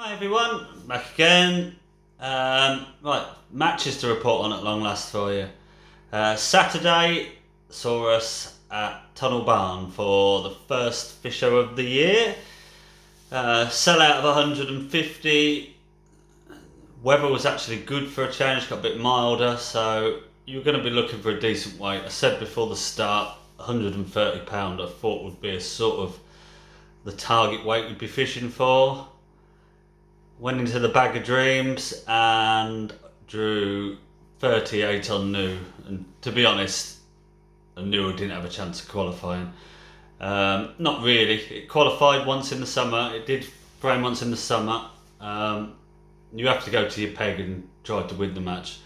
Hi everyone, back again. Right, matches to report on at long last for you. Saturday saw us at Tunnel Barn for the first fish show of the year. Sell out of 150. Weather was actually good for a change, got a bit milder, so you're going to be looking for a decent weight. I said before the start, £130 I thought would be a sort of the target weight we'd be fishing for. Went into the Bag of Dreams and drew 38 on New. And to be honest, I knew I didn't have a chance of qualifying. Not really. It qualified once in the summer. It did frame once in the summer. You have to go to your peg and try to win the match.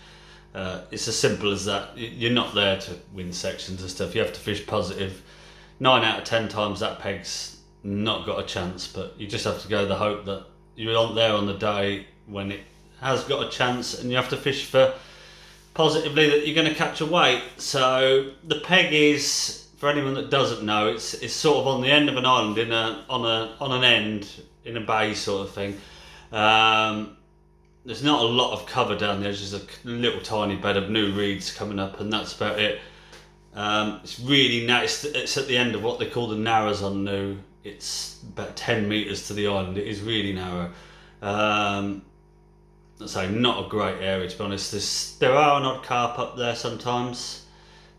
It's as simple as that. You're not there to win sections and stuff. You have to fish positive. 9 out of 10 times that peg's not got a chance, but you just have to go the hope that you're not there on the day when it has got a chance, and you have to fish for positively that you're going to catch a weight. So the peg is, for anyone that doesn't know, it's sort of on the end of an island on an end in a bay sort of thing. There's not a lot of cover down there. There's just a little tiny bed of new reeds coming up, and that's about it. It's really nice. It's at the end of what they call the narrows on New. It's about 10 metres to the island. It is really narrow. I'd say not a great area, to be honest. There are an odd carp up there sometimes,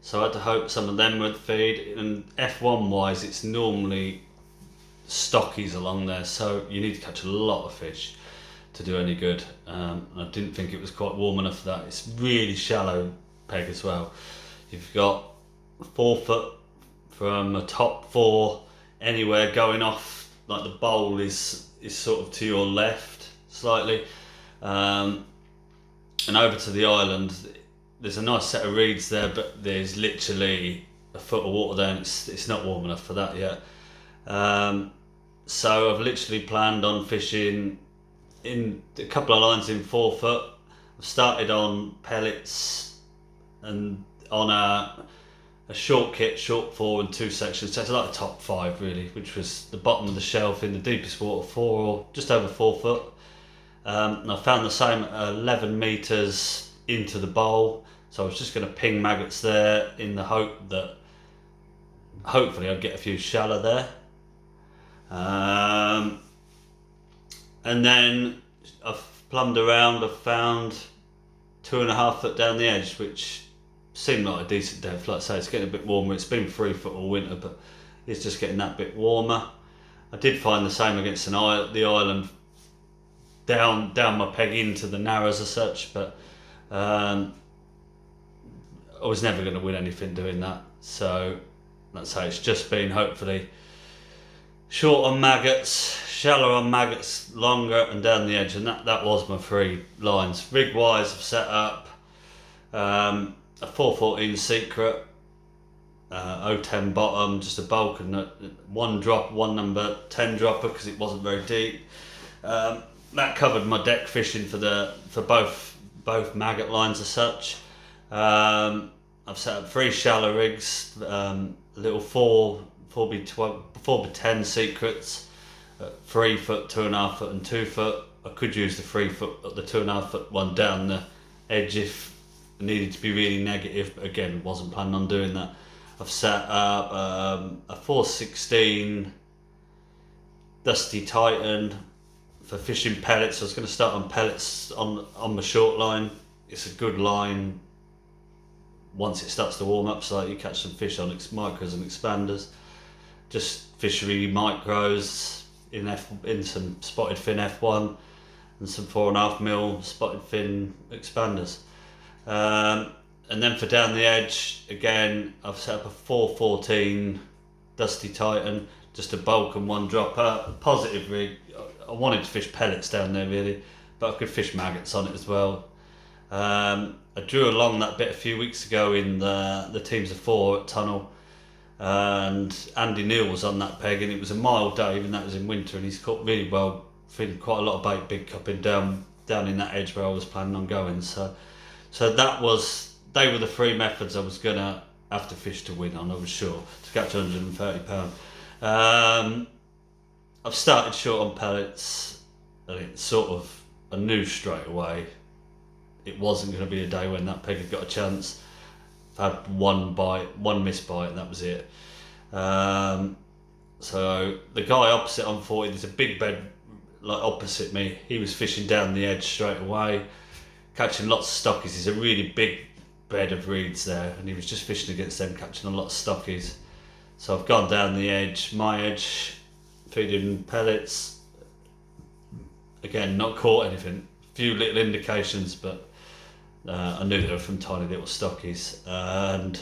so I had to hope some of them would feed. And F1 wise, it's normally stockies along there, so you need to catch a lot of fish to do any good. I didn't think it was quite warm enough for that. It's really shallow peg as well. You've got 4 foot from a top 4 anywhere going off, like the bowl is sort of to your left slightly, and over to the island there's a nice set of reeds there, but there's literally a foot of water there, and it's not warm enough for that yet. So I've literally planned on fishing in a couple of lines in 4 foot. I've started on pellets and on a short kit, short 4 and 2 sections. So it's like the top 5 really, which was the bottom of the shelf in the deepest water, 4 or just over 4 foot. And I found the same at 11 metres into the bowl. So I was just going to ping maggots there in the hope that hopefully I'd get a few shallow there. And then I've plumbed around. I've found 2.5 foot down the edge, which seemed like a decent depth. Like I say, it's getting a bit warmer. It's been 3 foot all winter, but it's just getting that bit warmer. I did find the same against the island, down my peg into the narrows as such, but I was never going to win anything doing that. So let's say it's just been hopefully short on maggots, shallow on maggots, longer and down the edge, and that was my 3 lines. Rig wise, I've set up a 414 secret, 010 bottom, just a bulk and 1 drop, 1 number 10 dropper because it wasn't very deep. That covered my deck fishing for both maggot lines as such. I've set up 3 shallow rigs, little 4x10 secrets, 3 foot, 2.5 foot, and 2 foot. I could use the 3 foot, the 2.5 foot one down the edge if needed to be really negative, but again wasn't planning on doing that. I've set up a 416 Dusty Titan for fishing pellets. I was going to start on pellets on my short line. It's a good line once it starts to warm up, so you catch some fish on micros and expanders, just fishery micros in some spotted fin F1 and some 4.5mm spotted fin expanders. And then for down the edge, again, I've set up a 414 Dusty Titan, just a bulk and 1 dropper, a positive rig. I wanted to fish pellets down there really, but I could fish maggots on it as well. I drew along that bit a few weeks ago in the teams of 4 at Tunnel, and Andy Neal was on that peg, and it was a mild day, even though it was in winter, and he's caught really well, feeding quite a lot of bait, big cupping down in that edge where I was planning on going. So they were the 3 methods I was gonna have to fish to win on, I was sure, to catch £130. I've started short on pellets. and it sort of, I knew straight away it wasn't going to be a day when that pig had got a chance. I've had one bite, one missed bite, and that was it. So the guy opposite on 40, there's a big bed like opposite me. He was fishing down the edge straight away, catching lots of stockies. There's a really big bed of reeds there, and he was just fishing against them, catching a lot of stockies. So I've gone down the edge, my edge, feeding pellets. Again, not caught anything. Few little indications, but I knew they were from tiny little stockies, and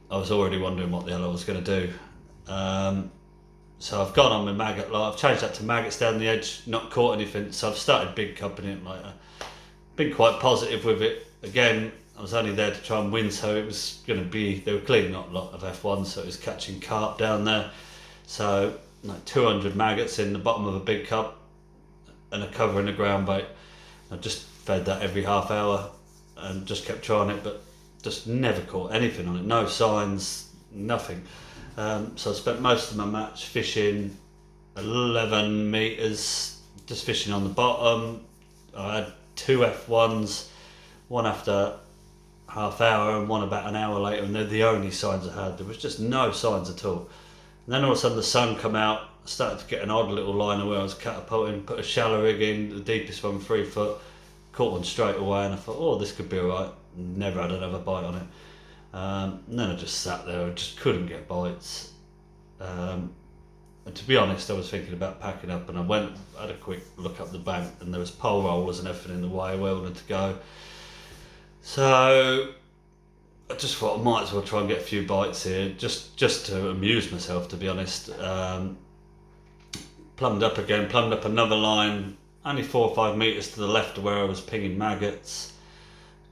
I was already wondering what the hell I was going to do. So I've gone on with maggot light. I've changed that to maggots down the edge, not caught anything. So I've started big cupping it later. Been quite positive with it. Again, I was only there to try and win, so it was going to be, they were clearly not a lot of F1s, so it was catching carp down there. So like 200 maggots in the bottom of a big cup and a cover in a ground bait. I just fed that every half hour and just kept trying it, but just never caught anything on it. No signs, nothing. So I spent most of my match fishing 11 metres, just fishing on the bottom. I had 2 F1s, one after half hour and one about an hour later, and they're the only signs I had. There was just no signs at all. And then all of a sudden the sun come out, I started to get an odd little liner where I was catapulting, put a shallow rig in, the deepest one 3 foot, caught one straight away, and I thought, oh, this could be alright. Never had another bite on it. And then I just sat there, I just couldn't get bites. And to be honest, I was thinking about packing up, and I had a quick look up the bank, and there was pole rollers and everything in the way where I wanted to go. So I just thought I might as well try and get a few bites here, just to amuse myself, to be honest. Plumbed up again, plumbed up another line, only 4 or 5 metres to the left of where I was pinging maggots.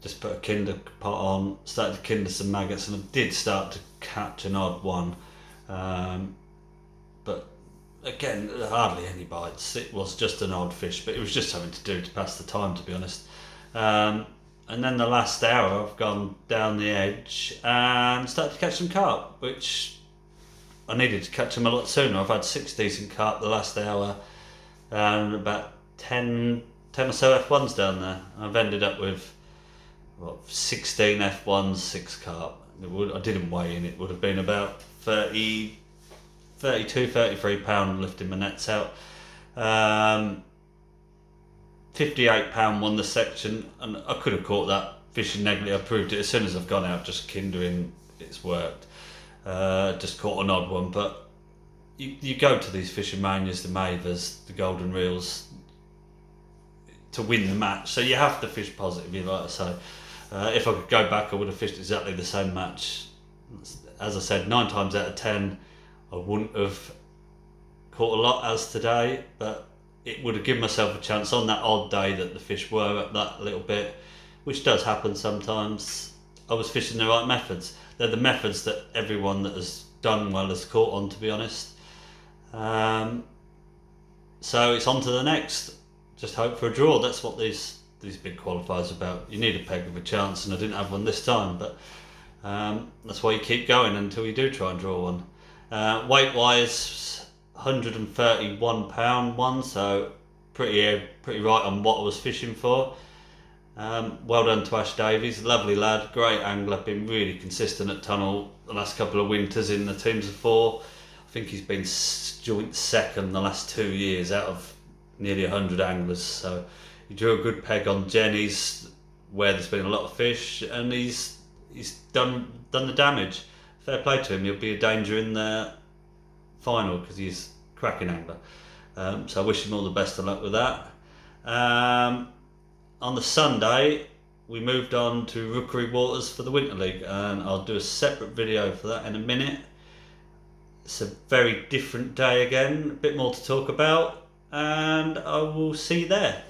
Just put a kinder pot on, started to kinder some maggots, and I did start to catch an odd one. But again, hardly any bites. It was just an odd fish, but it was just something to do to pass the time, to be honest. And then the last hour I've gone down the edge and started to catch some carp, which I needed to catch them a lot sooner. I've had 6 decent carp the last hour and about 10 or so F1s down there. I've ended up with 16 F1s, 6 carp. I didn't weigh in, it would have been about 32, 33 pound lifting my nets out. 58 pound won the section, and I could have caught that fishing negligee. I proved it as soon as I've gone out, just kindering, it's worked. Just caught an odd one, but you go to these fishomanias, the Mavers, the Golden Reels, to win the match, so you have to fish positively, like I say. If I could go back, I would have fished exactly the same match. As I said, 9 times out of 10 I wouldn't have caught a lot as today, but it would have given myself a chance on that odd day that the fish were up that little bit, which does happen sometimes. I was fishing the right methods. They're the methods that everyone that has done well has caught on, to be honest. So it's on to the next. Just hope for a draw. That's what these big qualifiers are about. You need a peg of a chance, and I didn't have one this time, but that's why you keep going until you do try and draw one. Weight wise, 131 pound one, so pretty right on what I was fishing for. Well done to Ash Davies, lovely lad, great angler, been really consistent at Tunnel the last couple of winters in the teams of 4. I think he's been joint second the last 2 years out of nearly 100 anglers, so he drew a good peg on Jenny's where there's been a lot of fish, and he's done the damage. Fair play to him, he'll be a danger in the final because he's a cracking angler. So I wish him all the best of luck with that. On the Sunday we moved on to Rookery Waters for the Winter League, and I'll do a separate video for that in a minute. It's a very different day again, a bit more to talk about, and I will see you there.